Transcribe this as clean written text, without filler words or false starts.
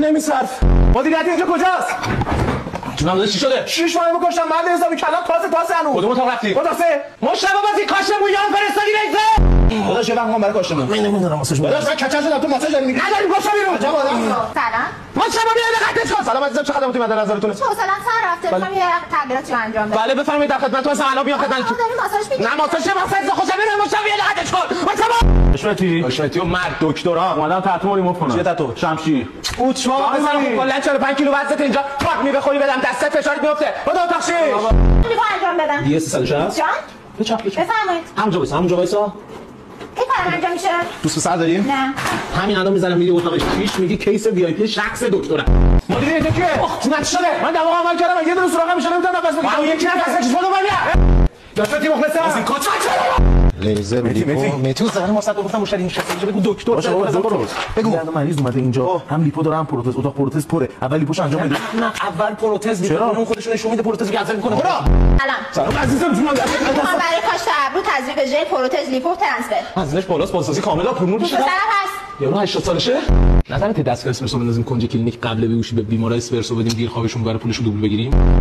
نمیصرف. مدیریت اینجا کجاست؟ جونم داداش چی شده؟ 6 ماه بکشتم مرد حسابی کلام تازه هنوز. کدوم اتاق رفتی؟ خلاصه مشتبه بازی کاشمون یان فرستادی رزه. داداش یه وقت برای کاشمون. من نمیدونم واسه شما. داداش من کچل شدم تو ماساژ داری میگی. نداری باشه بیرون. عجب آدم. سلام. مشتبه بیا دقت کن. سلام عزیزم چقدر مطمئن نظرتونه؟ مثلا سر رفته میخوام یه تغییراتی انجام بدم. بله بفرمایید در خدمتتون هستم. الان بیام خدمتتون. داری ماساژ میگی؟ نه ماساژ ماساژ خوشم میاد. مشتبه بیا دقت کن. مشتبه اشمتی و مرد دکترا اومدن تاتو ریموو کنن. چه تاتو؟ شمشیر. اوت شما مثلا کلا 45 کیلو وزنت اینجا پاک می بخوری بدم دسته فشارت میفته. خدا اتاق شیر. میخوام انجام بدم. دیگه 360. جان؟ بچاپ بفرمایید. همونجا وایسا. این کار انجام میشه؟ دوست پسر داریم؟ نه. همین الان میذارم میگه اتاقش پیش میگه کیس وی آی پی شخص دکترا. مدیر اینجا کیه؟ جونت شده. من دماغ عمل کردم یه دونه سوراخ میشه نمیتونم نفس بکشم. اون یکی نفس بکش خودم بیا. داشتی مخلصم. از این کات لیزر متی زدن واسه گفتم مشتری این شخص بگو دکتر باشه برو بگو مریض اومده اینجا هم لیپو داره هم پروتز اتاق پروتز پره اول لیپوش انجام بده نه اول پروتز میکنه اون خودش نشون میده پروتز گزل میکنه برو سلام عزیزم جون میخوام برای کاشت ابرو تزریق ژل پروتز لیپو ترانسفر. ازش بالاست بازسازی کاملا پرمور دوست بشه. پسرم هست. یارو 80 سالشه. نظرت دستگاه اسپرسو بندازیم کنج کلینیک قبل بیهوشی به بیمارای اسپرسو بدیم دیر خوابشون بره پولشو دوبل بگیریم.